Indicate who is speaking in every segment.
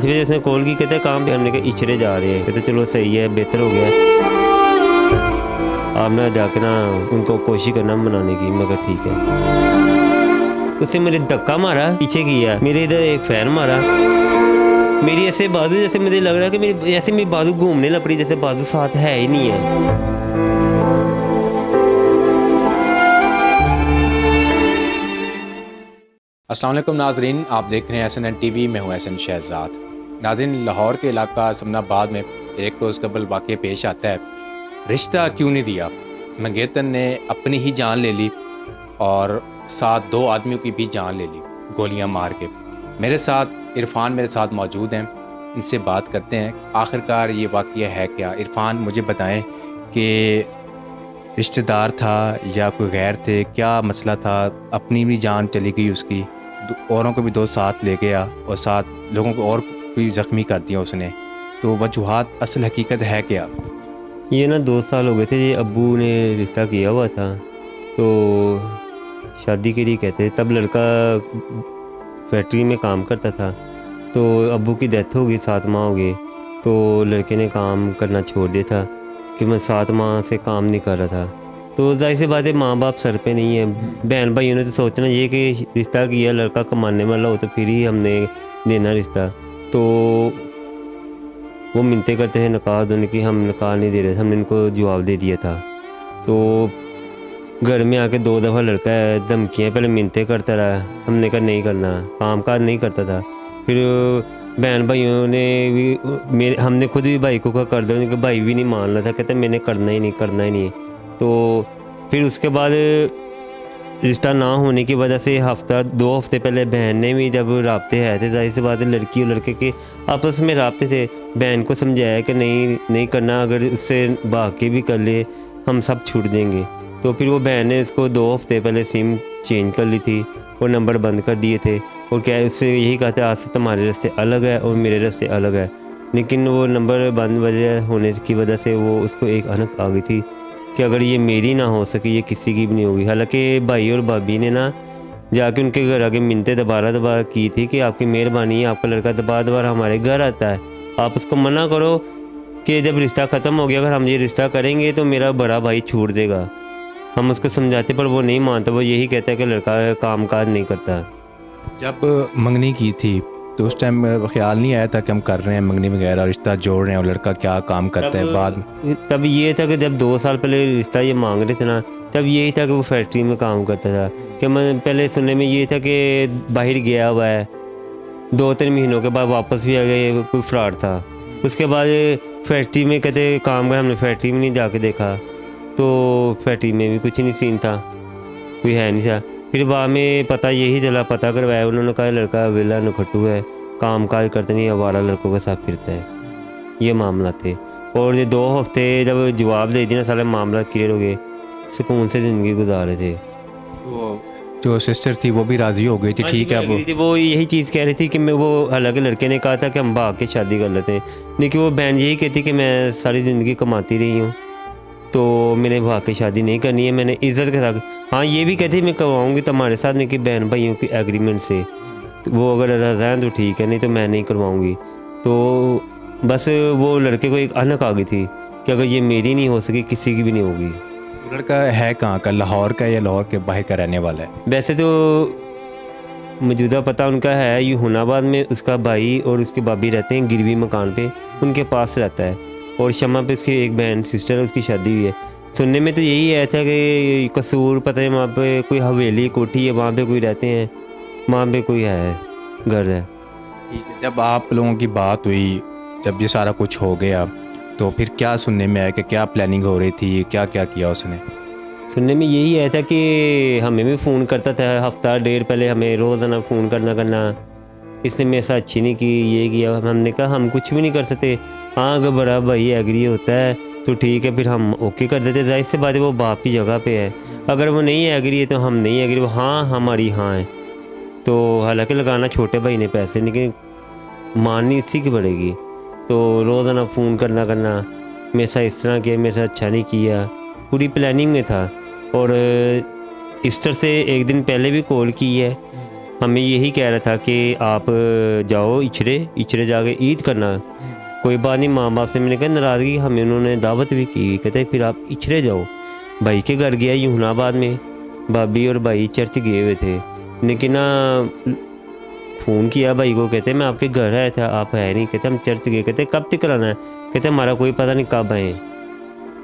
Speaker 1: 5 बजे उसने कॉल की, कहते काम पे, हमने कहा इचरे जा रहे हैं, कहते चलो सही है, बेहतर हो गया, आप ना जाके ना उनको कोशिश करना मनाने की। मैं कहा ठीक है। उसने मेरे धक्का मारा, पीछे किया, मेरे इधर एक फैन मारा, मेरी ऐसे बाजू, जैसे मुझे लग रहा है कि मेरी बाजू घूमने लग पड़ी, जैसे बाजू साथ है ही नहीं है।
Speaker 2: अस्सलाम वालेकुम नाजरीन, आप देख रहे हैं SNN TV में हूँ एहसन शहजाद। नाजरीन, लाहौर के इलाका समनाबाद में एक रोज़ कबल वाक़या पेश आता है। रिश्ता क्यों नहीं दिया, मंगेतर ने अपनी ही जान ले ली और साथ 2 आदमियों की भी जान ले ली गोलियां मार के। मेरे साथ इरफान मेरे साथ मौजूद हैं, इनसे बात करते हैं आखिरकार ये वाक़या है क्या। इरफान, मुझे बताएं कि रिश्तेदार था या कोई गैर थे, क्या मसला था? अपनी भी जान चली गई उसकी, औरों को भी 2 साथ ले गया और साथ लोगों को और भी ज़ख्मी कर दिया उसने। तो वजूहात, असल हकीकत है क्या?
Speaker 1: ये ना 2 साल हो गए थे, ये अब्बू ने रिश्ता किया हुआ था, तो शादी के लिए कहते, तब लड़का फैक्ट्री में काम करता था, तो अब्बू की डेथ हो गई, 7 माह हो गए, तो लड़के ने काम करना छोड़ दिया था कि मैं 7 माह से काम नहीं कर रहा था। तो जाहिर सी बात है, माँ बाप सर पे नहीं है, बहन भाइयों ने तो सोचना ये कि रिश्ता किया, लड़का कमाने वाला हो तो फिर ही हमने देना रिश्ता। तो वो मिन्नतें करते थे निकाह देने की, हम निकाह नहीं दे रहे थे, हमने इनको जवाब दे दिया था। तो घर में आके 2 दफ़ा लड़का है धमकियाँ, पहले मिन्नतें करता रहा, हमने कहा नहीं करना, काम काज नहीं करता था। फिर बहन भाइयों ने भी, हमने खुद भी भाई को कहा कर दो, उनके भाई भी नहीं मान रहा था, कहते मैंने करना ही नहीं। तो फिर उसके बाद रिश्ता ना होने की वजह से 2 हफ्ते पहले बहन ने भी जब राब्ते आए थे, जाहिर सी बात है लड़की और लड़के के आपस में राब्ते थे, बहन को समझाया कि नहीं करना, अगर उससे भाग के भी कर ले हम सब छूट देंगे। तो फिर वो बहन ने उसको 2 हफ्ते पहले सिम चेंज कर ली थी और नंबर बंद कर दिए थे, और क्या उससे यही कहा था आज से तुम्हारे रास्ते अलग है और मेरे रास्ते अलग है। लेकिन वो नंबर बंद वजह होने की वजह से वो उसको एक अनक आ गई थी कि अगर ये मेरी ना हो सकी, ये किसी की भी नहीं होगी। हालांकि भाई और भाभी ने ना जाके उनके घर आके मिन्नतें दोबारा की थी कि आपकी मेहरबानी है, आपका लड़का दोबारा हमारे घर आता है, आप उसको मना करो कि जब रिश्ता ख़त्म हो गया, अगर हम ये रिश्ता करेंगे तो मेरा बड़ा भाई छोड़ देगा। हम उसको समझाते पर वो नहीं मानता, वो यही कहता है कि लड़का काम काज नहीं करता।
Speaker 2: जब मंगनी की थी तो उस टाइम ख्याल नहीं आया था कि हम कर रहे हैं मंगनी वगैरह, रिश्ता जोड़ रहे हैं और लड़का क्या काम करता है बाद में?
Speaker 1: तब ये था कि जब 2 साल पहले रिश्ता ये मांग रहे थे ना, तब यही था कि वो फैक्ट्री में काम करता था। कि मैं पहले सुनने में ये था कि बाहर गया हुआ है, 2-3 महीनों के बाद वापस भी आ गया, कोई फ्रॉड था। उसके बाद फैक्ट्री में कहते काम कर, हमने फैक्ट्री में नहीं जाके देखा, तो फैक्ट्री में भी कुछ नहीं सीन था, कोई है नहीं था। फिर बाद में पता यही चला, पता करवाया, उन्होंने कहा लड़का वेला नखट्टू है, काम काज करते नहीं, आवारा लड़कों के साथ फिरता है। ये मामला थे, और ये 2 हफ्ते जब जवाब दे दिया, सारे मामला क्लियर हो गए, सुकून से ज़िंदगी गुजार रहे थे।
Speaker 2: वो जो सिस्टर थी वो भी राज़ी हो गई थी? ठीक है,
Speaker 1: वो यही चीज़ कह रही थी कि मैं, वो हालांकि लड़के ने कहा था कि हम भाग के शादी कर लेते हैं, लेकिन वो बहन यही कहती कि मैं सारी ज़िंदगी कमाती रही हूँ, तो मैंने भाग के शादी नहीं करनी है, मैंने इज़्ज़त के साथ। हाँ, ये भी कहती मैं करवाऊँगी तुम्हारे साथ, नहीं कि बहन भाइयों की एग्रीमेंट से, तो वो अगर रज़ा हैं तो ठीक है, नहीं तो मैं नहीं करवाऊँगी। तो बस वो लड़के को एक अनक आ गई थी कि अगर ये मेरी नहीं हो सकी, किसी की भी नहीं होगी।
Speaker 2: लड़का है कहाँ का, लाहौर का या लाहौर के बाहर का रहने वाला है?
Speaker 1: वैसे तो मौजूदा पता उनका है यूनाबाद में, उसका भाई और उसकी भाभी रहते हैं गिरवी मकान पे, उनके पास रहता है, और शमा पे उसकी एक बहन सिस्टर है, उसकी शादी हुई है। सुनने में तो यही आया था कि कसूर, पता है वहाँ पे कोई हवेली कोठी है, वहाँ पे कोई रहते हैं, वहाँ पे कोई है, घर है।
Speaker 2: ठीक है, जब आप लोगों की बात हुई, जब ये सारा कुछ हो गया, तो फिर क्या सुनने में आया कि क्या प्लानिंग हो रही थी, क्या क्या किया उसने?
Speaker 1: सुनने में यही आया था कि हमें भी फ़ोन करता था, हफ्ता 1.5 पहले हमें रोज़ाना फ़ोन करना, इसने मेरे साथ अच्छी नहीं की, ये किया। हमने कहा हम कुछ भी नहीं कर सकते, हाँ अगर बड़ा भाई एग्री होता है तो ठीक है, फिर हम ओके कर देते। जाहिर सी बात है वो बाप की जगह पे है, अगर वो नहीं एग्री है तो हम नहीं एग्री, वो हाँ हमारी हाँ है। तो हालांकि लगाना छोटे भाई ने पैसे, लेकिन माननी इसी की पड़ेगी। तो रोज़ाना फ़ोन करना, मेरे साथ इस तरह किया, मेरे साथ अच्छा नहीं किया, पूरी प्लानिंग में था। और ईस्टर से 1 दिन पहले भी कॉल की है, हमें यही कह रहा था कि आप जाओ इचरे जाके ईद करना। कोई बात नहीं, माँ बाप से मैंने कहा नाराज़गी, हमें उन्होंने दावत भी की, कहते फिर आप इचरे जाओ। भाई के घर गया यूनाबाद में, भाभी और भाई चर्च गए हुए थे, लेकिन ना फ़ोन किया भाई को, कहते मैं आपके घर आया था, आप है नहीं। कहते हम चर्च गए। कहते कब तक आना है? कहते हमारा कोई पता नहीं कब आए।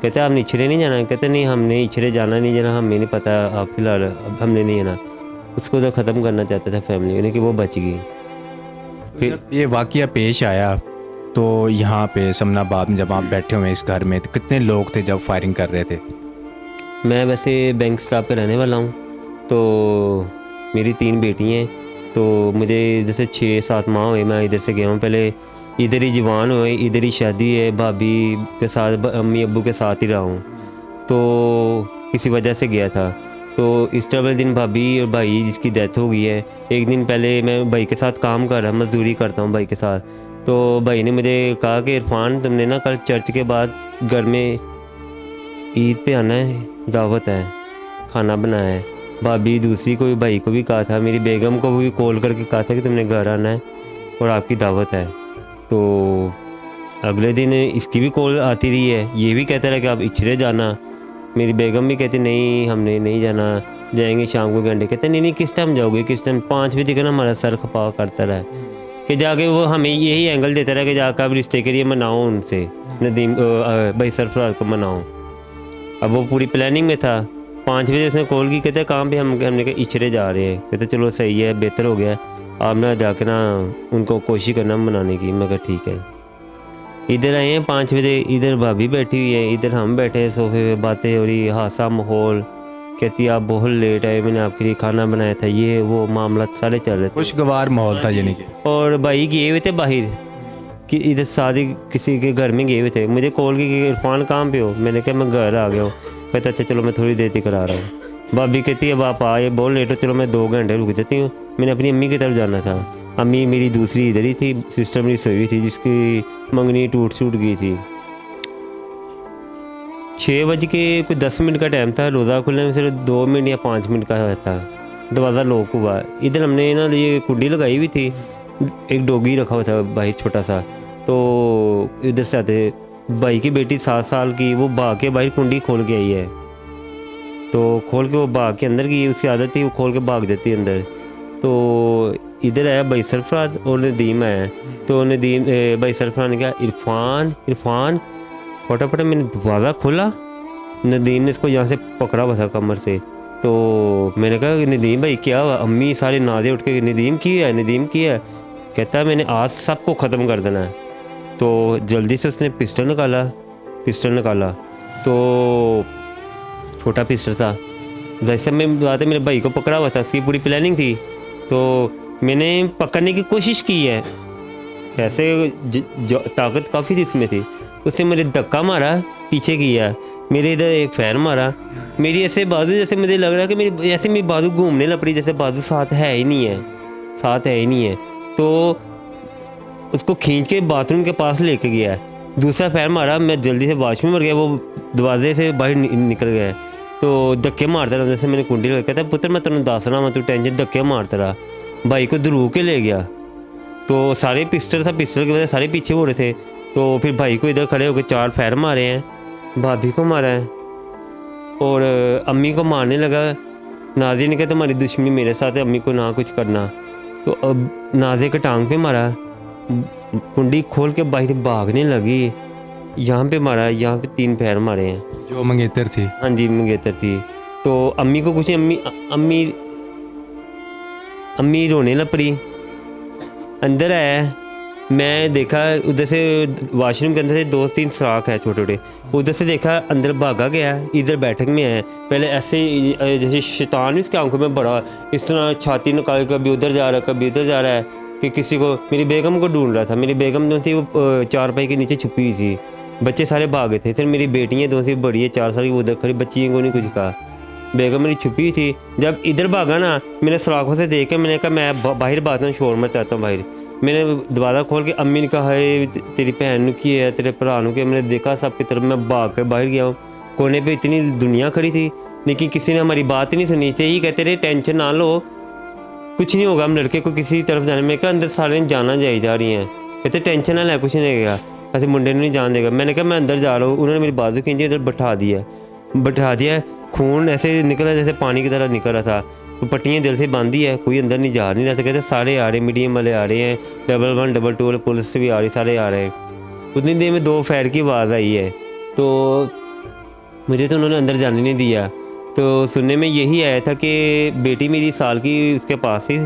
Speaker 1: कहते आपने इचरे नहीं जाना? कहते नहीं हमने इचरे जाना नहीं जाना, हमें नहीं पता, आप फिलहाल अब हमने नहीं आना। उसको तो ख़त्म करना चाहता था फैमिली ने कि वो बच गई। फिर
Speaker 2: जब ये वाक़या पेश आया तो यहाँ पे समनाबाद में जब आप बैठे हुए इस घर में, तो कितने लोग थे जब फायरिंग कर रहे थे?
Speaker 1: मैं वैसे बैंक स्टाफ पे रहने वाला हूँ, तो मेरी 3 बेटी हैं, तो मुझे जैसे 6-7 माह हुए मैं इधर से गया हूँ। पहले इधर ही जवान हुए, इधर ही शादी है, भाभी के साथ अम्मी अब्बू के साथ ही रहा हूँ, तो किसी वजह से गया था। तो इस वाले दिन भाभी और भाई जिसकी डेथ हो गई है, एक दिन पहले मैं भाई के साथ काम कर रहा, मजदूरी करता हूँ भाई के साथ, तो भाई ने मुझे कहा कि इरफान तुमने ना कल चर्च के बाद घर में ईद पे आना है, दावत है, खाना बनाया है। भाभी दूसरी को भी, भाई को भी कहा था, मेरी बेगम को भी कॉल करके कहा था कि तुमने घर आना है और आपकी दावत है। तो अगले दिन इसकी भी कॉल आती रही है, ये भी कहता रहा कि आप इचरे जाना। मेरी बेगम भी कहती नहीं हमने नहीं जाना, जाएंगे शाम को घंटे। कहते नहीं किस टाइम जाओगे, किस टाइम? 5 बजे का ना हमारा सर खपा करता रहा कि जाके वो हमें यही एंगल देता रहा कि जाकर आप रिश्ते के लिए मनाओ उनसे, नदीम भाई सरफराज को मनाओ। अब वो पूरी प्लानिंग में था। 5 बजे उसने कॉल की, कहते कहाँ पे? हमने कहा इचरे जा रहे हैं। कहते चलो सही है, बेहतर हो गया, आप ना जाकर ना उनको कोशिश करना मनाने की। मैं कहा ठीक है। इधर आए हैं 5 बजे, इधर भाभी बैठी हुई है, इधर हम बैठे हैं सोफे पे, बातें हो रही, हासा माहौल। कहती आप बहुत लेट आए, मैंने आपके लिए खाना बनाया था, ये वो मामला सारे चल रहे थे,
Speaker 2: खुशगवार माहौल था यानी कि।
Speaker 1: और भाई गए हुए थे बाहर कि इधर शादी किसी के घर में गए हुए थे। मुझे कॉल की कि इरफान कहाँ पे हो? मैंने कहा मैं घर आ गया हूँ। कहता अच्छा चलो मैं थोड़ी देर तक करा रहा हूँ। भाभी कहती है अब आप आए बहुत लेट हो, चलो मैं 2 घंटे रुक जाती हूँ, मैंने अपनी अम्मी की तरफ जाना था। अम्मी मेरी दूसरी इधर ही थी, सिस्टर मेरी सोई हुई थी जिसकी मंगनी टूट गई थी। 6 बज के कुछ 10 मिनट का टाइम था, रोज़ा खुलने में सिर्फ 2 मिनट या 5 मिनट का था। दरवाज़ा लॉक हुआ। इधर हमने ना ये कुंडी लगाई हुई थी, एक डॉगी रखा हुआ था भाई छोटा सा, तो इधर से आते भाई की बेटी 7 साल की, वो भाग के बाहर कुंडी खोल के आई है, तो खोल के वो भाग के अंदर गई, उसकी आदत थी वो खोल के भाग देती अंदर। तो इधर आया भाई सरफराज और नदीम आया, तो नदीम भाई सरफराज ने कहा इरफान फटाफट। मैंने दरवाज़ा खोला, नदीम ने इसको यहाँ से पकड़ा हुआ था कमर से, तो मैंने कहा नदीम भाई क्या हुआ? अम्मी सारे नाजे उठ के नदीम की है। कहता है मैंने आज सबको ख़त्म कर देना है। तो जल्दी से उसने पिस्टल निकाला, तो छोटा पिस्टल था। जैसे मैं बात है मेरे भाई को पकड़ा हुआ था, उसकी पूरी प्लानिंग थी, तो मैंने पकड़ने की कोशिश की है, कैसे ताकत काफ़ी थी इसमें थी। उसने मेरे धक्का मारा, पीछे किया, मेरे इधर एक फैन मारा, मेरी ऐसे बाजू जैसे मुझे लग रहा है कि मेरी बाजू घूमने लग पड़ी, जैसे बाजू साथ है ही नहीं है। तो उसको खींच के बाथरूम के पास लेके गया है। दूसरा फैन मारा, मैं जल्दी से वॉशरूम में गया, वो दरवाजे से बाहर निकल गया, तो धक्के मारता रहा। जैसे मैंने कुंडी लगा, कहता पुत्र मैं तेन दस रहा, तू टेंशन, धक्के मारता रहा। भाई को धरू के ले गया, तो सारे पिस्टल की वजह सारे पीछे हो रहे थे। तो फिर भाई को इधर खड़े होकर 4 फैर मारे हैं, भाभी को मारा है और अम्मी को मारने लगा। नाज़ी ने कहा तुम्हारी दुश्मनी मेरे साथ है, अम्मी को ना कुछ करना। तो अब नाज़े के टांग पे मारा, कुंडी खोल के बाहर भागने लगी, यहाँ पे मारा, यहाँ पे 3 पैर मारे हैं।
Speaker 2: जो मंगेतर थी? हाँ
Speaker 1: जी मंगेतर थी। तो अम्मी को कुछ अम्मी रोने लग पड़ी। अंदर आया, मैं देखा उधर से वॉशरूम के अंदर से 2-3 सुराख है छोटे छोटे, उधर से देखा अंदर भागा गया, इधर बैठक में आया। पहले ऐसे जैसे शैतान उसकी आंखों में बड़ा, इस तरह छाती निकाल कभी उधर जा रहा है कभी उधर जा रहा है कि किसी को, मेरी बेगम को ढूंढ रहा था। मेरी बेगम जो थी वो चारपाई के नीचे छुपी हुई थी, बच्चे सारे भागे थे। सिर्फ मेरी बेटियाँ 2 से बड़ी है 4 साल की, वो उधर खड़ी, बच्चियों को नहीं कुछ कहा। बेगम मेरी छुपी हुई थी। जब इधर भागा ना, मैंने सुराखों से देख के मैंने कहा मैं बाहर भागता हूँ, शोर मचाता हूँ बाहर। मैंने दरवाज़ा खोल के अम्मी ने कहा है तेरी बहन की है, तेरे भरा की। मैंने देखा सबकी तरफ, मैं भाग कर बाहर गया हूँ। कोने पे इतनी दुनिया खड़ी थी, लेकिन किसी ने हमारी बात ही नहीं सुनी। चाहिए कहते रहे टेंशन ना लो, कुछ नहीं होगा, हम लड़के को किसी तरफ जाने में कहा अंदर सारे जाना जा रही हैं। कहते टेंशन ना ले, कुछ नहीं देगा, ऐसे मुंडे नहीं जान देगा। मैंने कहा मैं अंदर जा रहा हूँ। उन्होंने मेरी बाजू खींची, इधर बैठा दिया। खून ऐसे निकल रहा जैसे पानी की तरह निकल रहा था। तो पट्टियाँ दिल से बांधी है, कोई अंदर नहीं जा नहीं रहा था। कहते सारे आ रहे, मीडियम वाले आ रहे हैं, 111 222 वाले पुलिस से भी आ रही, सारे आ रहे हैं। उतनी देर में 2 फायर की आवाज़ आई है, तो मुझे तो उन्होंने अंदर जाने नहीं दिया। तो सुनने में यही आया था कि बेटी मेरी साल की उसके पास ही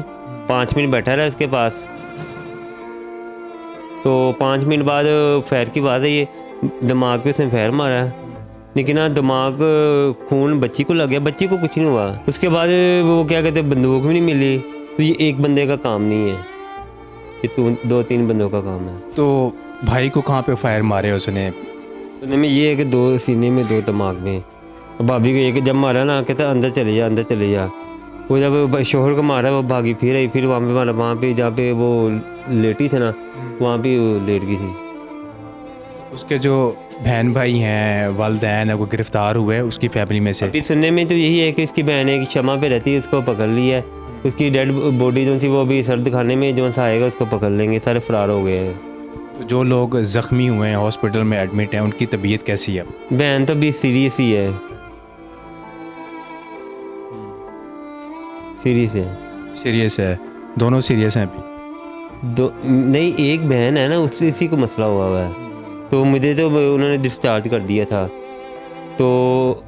Speaker 1: 5 मिनट बैठा रहा उसके पास। तो 5 मिनट बाद फायर की आवाज़ आई, दिमाग पे उसने फायर मारा, लेकिन ना दिमाग खून बच्ची को लग गया, बच्ची को कुछ नहीं हुआ। उसके बाद वो क्या कहते बंदूक भी नहीं मिली। तो ये एक बंदे का काम नहीं है, ये 2-3 बंदों का काम है।
Speaker 2: तो भाई को कहाँ पे फायर मारे उसने?
Speaker 1: सुनने में ये है कि 2 सीने में 2 दिमाग में। भाभी को एक जब मारा ना, कहता अंदर चले जा। वो जब शोहर को मारा वो भागी फिर आई, फिर वहाँ पे मारा, वहाँ पे जहाँ पे वो लेटी थी ना, वहाँ पे लेट गई थी।
Speaker 2: उसके जो बहन भाई हैं, वालिदैन है, वो गिरफ्तार हुए उसकी फैमिली में से?
Speaker 1: अभी सुनने में तो यही है कि उसकी बहन है कि क्षमा पे रहती है, उसको पकड़ लिया है। उसकी डेड बॉडी जो थी वो अभी सर्द खाने में जो सा आएगा उसको पकड़ लेंगे, सारे फरार हो गए हैं।
Speaker 2: तो जो लोग ज़ख्मी हुए हैं, हॉस्पिटल में एडमिट हैं, उनकी तबीयत कैसी है?
Speaker 1: बहन तो अभी सीरियस ही है,
Speaker 2: सीरियस है। दोनों सीरियस हैं अभी?
Speaker 1: नहीं, एक बहन है ना, उससे इसी को मसला हुआ है। तो मुझे तो उन्होंने डिस्चार्ज कर दिया था। तो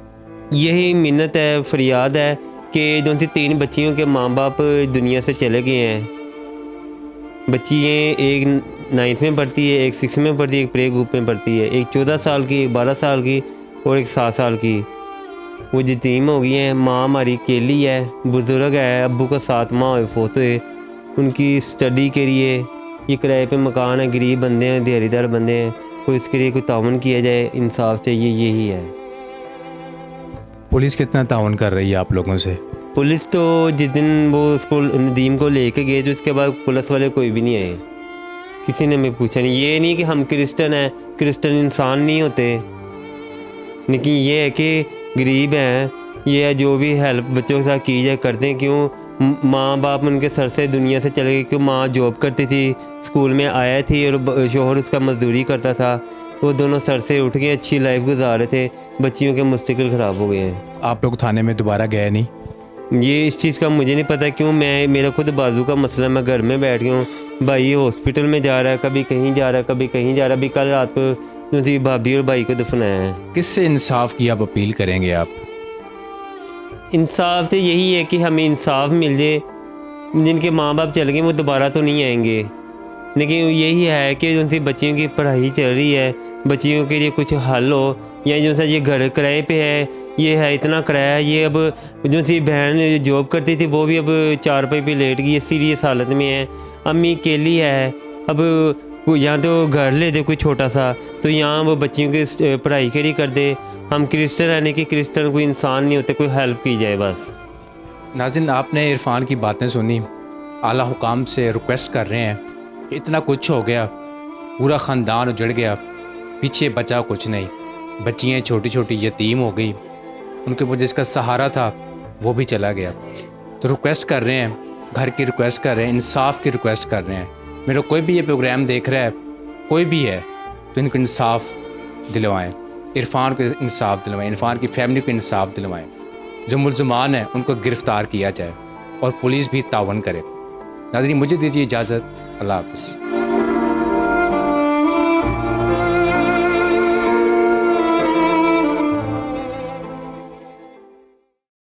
Speaker 1: यही मिन्नत है, फरियाद है कि जो सी 3 बच्चियों के माँ बाप दुनिया से चले गए हैं। बच्चियाँ एक 9th में पढ़ती है, एक 6 में पढ़ती है, एक प्ले ग्रुप में पढ़ती है, एक 14 साल की, एक 12 साल की और एक 7 साल की। वो यतीम हो गई हैं। माँ हमारी अकेली है, बुज़ुर्ग है, अब्बू का 7 माह हुए फोत हुए। उनकी स्टडी के लिए ये किराए पे मकान है, गरीब बंदे हैं, दिहाड़ीदार बंदे हैं, कोई इसके लिए कोई ताउन किया जाए, इंसाफ चाहिए, यही है।
Speaker 2: पुलिस कितना ताउन कर रही है आप लोगों से?
Speaker 1: पुलिस तो जिस दिन वो उसको नदीम को लेके गए तो उसके बाद पुलिस वाले कोई भी नहीं आए, किसी ने हमें पूछा नहीं। ये नहीं कि हम क्रिश्चियन हैं, क्रिश्चियन इंसान नहीं होते, लेकिन ये है कि गरीब हैं, ये है जो भी हेल्प बच्चों के साथ की जाए करते हैं। क्यों माँ बाप उनके सर से दुनिया से चले गए, क्यों माँ जॉब करती थी, स्कूल में आया थी और शोहर उसका मजदूरी करता था। वो दोनों सर से उठ के अच्छी लाइफ गुजार रहे थे, बच्चियों के मुस्तकिल ख़राब हो गए हैं।
Speaker 2: आप लोग थाने में दोबारा गए नहीं?
Speaker 1: ये इस चीज़ का मुझे नहीं पता, क्यों मेरा खुद बाजू का मसला, मैं घर में बैठ गया हूँ। भाई हॉस्पिटल में जा रहा है, कभी कहीं जा रहा है, कभी कहीं जा रहा है। अभी कल रात को दूसरी भाभी और भाई को दफनाया है।
Speaker 2: किससे इंसाफ की आप अपील करेंगे? आप
Speaker 1: इंसाफ से यही है कि हमें इंसाफ मिल जाए। जिनके माँ बाप चल गए वो दोबारा तो नहीं आएंगे, लेकिन यही है कि उनसे बच्चियों की पढ़ाई चल रही है, बच्चियों के लिए कुछ हल हो। या जो सा ये घर किराए पे है, ये है इतना किराया, ये अब जो सी बहन जॉब करती थी वो भी अब 4 रुपये पे लेट गई है, सीरियस हालत में है। अम्मी अकेली है, अब यहाँ तो घर ले दे कोई छोटा सा, तो यहाँ वो बच्चियों की पढ़ाई के लिए कर दे। हम क्रिश्चियन रहने की, क्रिश्चियन कोई इंसान नहीं होते, कोई हेल्प की जाए बस।
Speaker 2: नाज़रीन, आपने इरफान की बातें सुनी। आला हुकाम से रिक्वेस्ट कर रहे हैं, इतना कुछ हो गया, पूरा ख़ानदान उजड़ गया, पीछे बचा कुछ नहीं, बच्चियाँ छोटी छोटी यतीम हो गई, उनके ऊपर जिसका सहारा था वो भी चला गया। तो रिक्वेस्ट कर रहे हैं, घर की रिक्वेस्ट कर रहे हैं, इंसाफ की रिक्वेस्ट कर रहे हैं। मेरा कोई भी ये प्रोग्राम देख रहा है, कोई भी है, तो इनको इंसाफ दिलवाएं, इरफान को इंसाफ दिलवाएं, इरफान की फैमिली को इंसाफ दिलवाएं। जो मुल्ज़मान हैं उनको गिरफ़्तार किया जाए और पुलिस भी तावन करे। नाज़रीन, मुझे दीजिए इजाज़त। अल्लाह हाफ़िज़।